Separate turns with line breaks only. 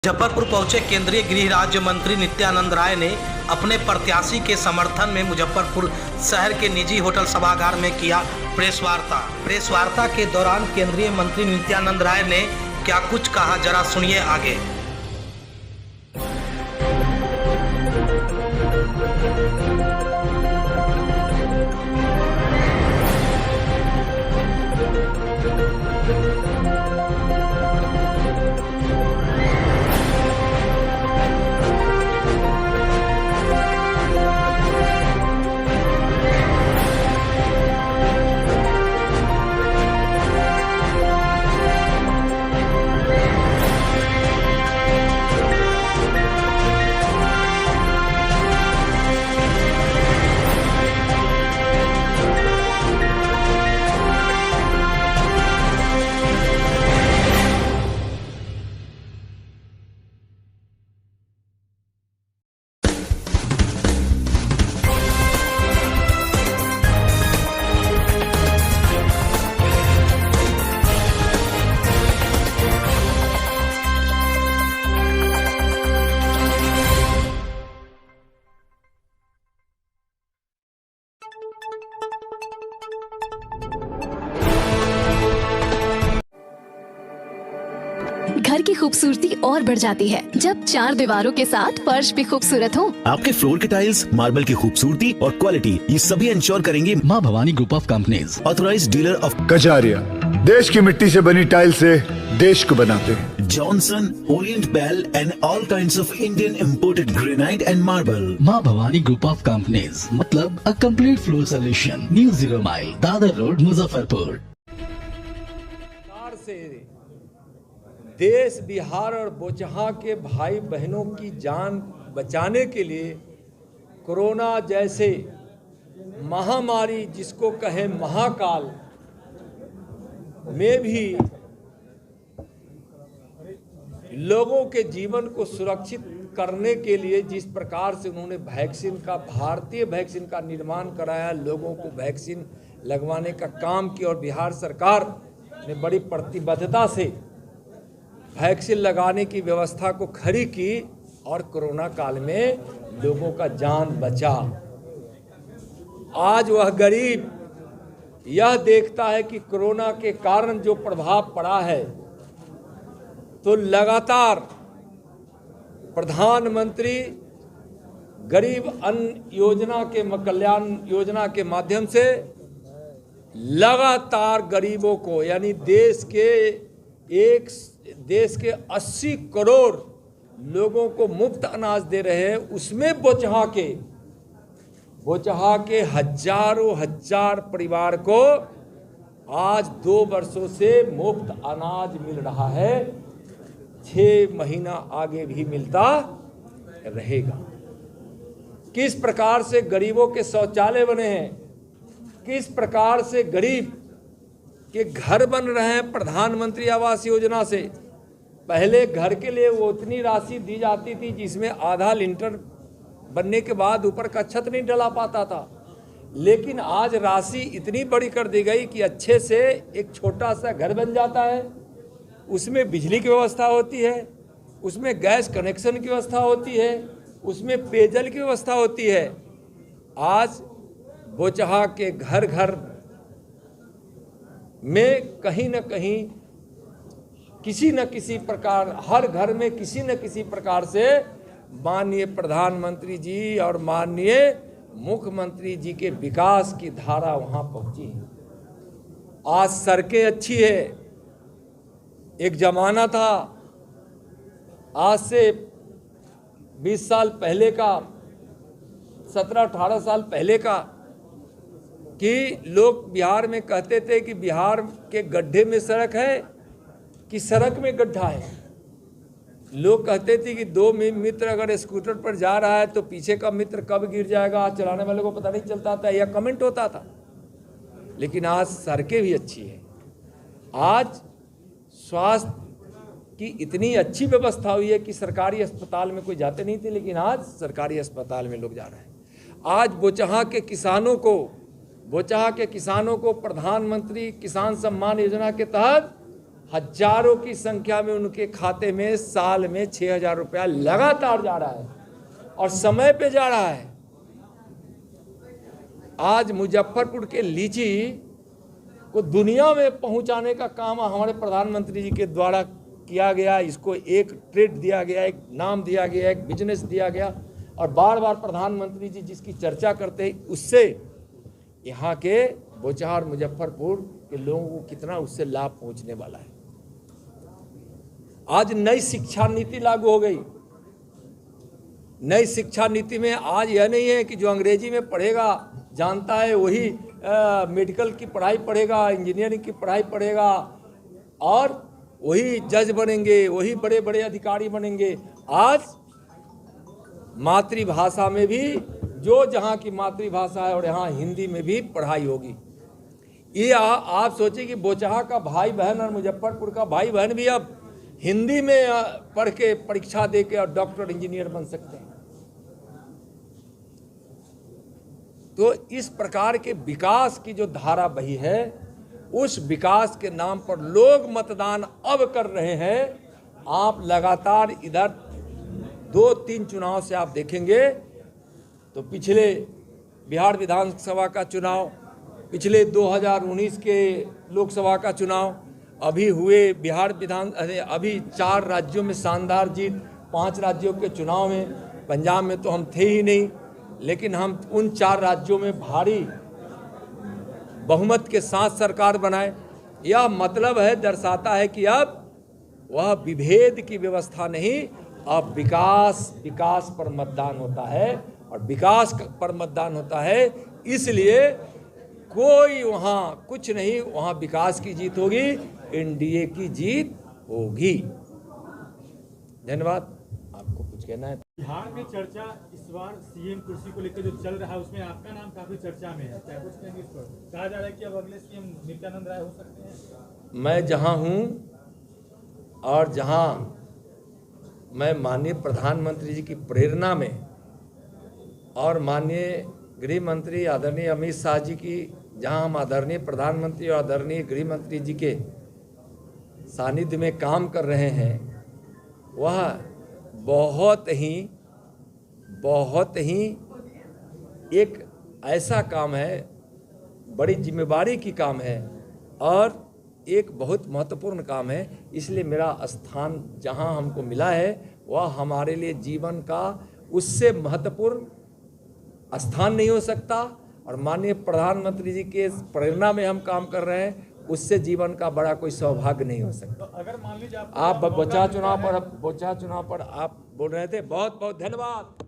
मुजफ्फरपुर पहुंचे केंद्रीय गृह राज्य मंत्री नित्यानंद राय ने अपने प्रत्याशी के समर्थन में मुजफ्फरपुर शहर के निजी होटल सभागार में किया प्रेस वार्ता के दौरान केंद्रीय मंत्री नित्यानंद राय ने क्या कुछ कहा, जरा सुनिए आगे।
घर की खूबसूरती और बढ़ जाती है जब चार दीवारों के साथ फर्श भी खूबसूरत हो।
आपके फ्लोर के टाइल्स, मार्बल की खूबसूरती और क्वालिटी, ये सभी इंश्योर करेंगे
माँ Bhavani group of companies,
authorised dealer of
Kajaria. देश की मिट्टी से बनी टाइल से देश को बनाते हैं।
Johnson, Orient Bell and all kinds of Indian imported granite and marble.
माँ भवानी ग्रुप ऑफ कंपनीज, मतलब a complete floor solution, new 0 mile, Dadar road, Muzaffarpur.
देश, बिहार और बोचहा के भाई बहनों की जान बचाने के लिए कोरोना जैसे महामारी, जिसको कहे महाकाल, में भी लोगों के जीवन को सुरक्षित करने के लिए जिस प्रकार से उन्होंने वैक्सीन का, भारतीय वैक्सीन का निर्माण कराया, लोगों को वैक्सीन लगवाने का काम किया और बिहार सरकार ने बड़ी प्रतिबद्धता से वैक्सीन लगाने की व्यवस्था को खड़ी की और कोरोना काल में लोगों का जान बचा। आज वह गरीब यह देखता है कि कोरोना के कारण जो प्रभाव पड़ा है, तो लगातार प्रधानमंत्री गरीब अन्न योजना के कल्याण योजना के माध्यम से लगातार गरीबों को, यानी देश के 80 करोड़ लोगों को मुफ्त अनाज दे रहे हैं। उसमें बोचहा के हजारों हजार परिवार को आज 2 वर्षों से मुफ्त अनाज मिल रहा है। 6 महीना आगे भी मिलता रहेगा। किस प्रकार से गरीबों के शौचालय बने हैं, किस प्रकार से गरीब के घर बन रहे हैं प्रधानमंत्री आवास योजना से। पहले घर के लिए वो उतनी राशि दी जाती थी जिसमें आधा लिंटर बनने के बाद ऊपर का छत नहीं डला पाता था, लेकिन आज राशि इतनी बड़ी कर दी गई कि अच्छे से एक छोटा सा घर बन जाता है। उसमें बिजली की व्यवस्था होती है, उसमें गैस कनेक्शन की व्यवस्था होती है, उसमें पेयजल की व्यवस्था होती है। आज बोचहा के घर घर में कहीं न कहीं, किसी न किसी प्रकार, हर घर में किसी न किसी प्रकार से माननीय प्रधानमंत्री जी और माननीय मुख्यमंत्री जी के विकास की धारा वहां पहुंची है। आज सड़कें अच्छी है। एक जमाना था आज से 20 साल पहले का, 17-18 साल पहले का, कि लोग बिहार में कहते थे कि बिहार के गड्ढे में सड़क है कि सड़क में गड्ढा है। लोग कहते थे कि 2 मित्र अगर स्कूटर पर जा रहा है तो पीछे का मित्र कब गिर जाएगा चलाने वाले को पता नहीं चलता था, या कमेंट होता था। लेकिन आज सड़कें भी अच्छी है। आज स्वास्थ्य की इतनी अच्छी व्यवस्था हुई है कि सरकारी अस्पताल में कोई जाते नहीं थे, लेकिन आज सरकारी अस्पताल में लोग जा रहे हैं। आज बोचहा के किसानों को प्रधानमंत्री किसान सम्मान योजना के तहत हजारों की संख्या में उनके खाते में साल में 6,000 रुपया लगातार जा रहा है और समय पे जा रहा है। आज मुजफ्फरपुर के लीची को दुनिया में पहुंचाने का काम हमारे प्रधानमंत्री जी के द्वारा किया गया। इसको एक ट्रेड दिया गया, एक नाम दिया गया, एक बिजनेस दिया गया और बार बार प्रधानमंत्री जी जिसकी चर्चा करते हैं उससे यहाँ के बोचहा और मुजफ्फरपुर के लोगों को कितना उससे लाभ पहुंचने वाला है। आज नई शिक्षा नीति लागू हो गई। नई शिक्षा नीति में आज यह नहीं है कि जो अंग्रेजी में पढ़ेगा जानता है वही मेडिकल की पढ़ाई पढ़ेगा, इंजीनियरिंग की पढ़ाई पढ़ेगा और वही जज बनेंगे, वही बड़े बड़े अधिकारी बनेंगे। आज मातृभाषा में भी जो जहाँ की मातृभाषा है और यहाँ हिंदी में भी पढ़ाई होगी। ये आप सोचिए कि बोचहा का भाई बहन और मुजफ्फरपुर का भाई बहन भी अब हिंदी में पढ़ के परीक्षा दे के और डॉक्टर इंजीनियर बन सकते हैं। तो इस प्रकार के विकास की जो धारा बही है उस विकास के नाम पर लोग मतदान अब कर रहे हैं। आप लगातार इधर 2-3 चुनाव से आप देखेंगे तो पिछले बिहार विधानसभा का चुनाव, पिछले 2019 के लोकसभा का चुनाव, अभी हुए अभी 4 राज्यों में शानदार जीत, 5 राज्यों के चुनाव में, पंजाब में तो हम थे ही नहीं, लेकिन हम उन 4 राज्यों में भारी बहुमत के साथ सरकार बनाए। यह मतलब है, दर्शाता है कि अब वह विभेद की व्यवस्था नहीं, अब विकास पर मतदान होता है और विकास पर मतदान होता है। इसलिए कोई वहाँ कुछ नहीं, वहाँ विकास की जीत होगी, एनडीए की जीत होगी। धन्यवाद। आपको कुछ कहना है?
बिहार में चर्चा इस बार सीएम कुर्सी को लेकर जो चल रहा है उसमें आपका नाम काफी चर्चा में है, क्या कुछ कहेंगे इस पर? कहा जा रहा है कि अब अगले सीएम नित्यानंद राय हो सकते हैं।
मैं जहां हूं और जहां मैं माननीय प्रधानमंत्री जी की प्रेरणा में और माननीय गृह मंत्री आदरणीय अमित शाह जी की, जहां हम आदरणीय प्रधानमंत्री और आदरणीय गृह मंत्री जी के सानिध्य में काम कर रहे हैं, वह बहुत ही एक ऐसा काम है, बड़ी जिम्मेवारी की काम है और एक बहुत महत्वपूर्ण काम है। इसलिए मेरा स्थान जहां हमको मिला है वह हमारे लिए जीवन का उससे महत्वपूर्ण स्थान नहीं हो सकता और माननीय प्रधानमंत्री जी के प्रेरणा में हम काम कर रहे हैं, उससे जीवन का बड़ा कोई सौभाग्य नहीं हो सकता।
तो अगर मान लीजिए
आप बोचहा चुनाव पर आप बोल रहे थे, बहुत बहुत धन्यवाद।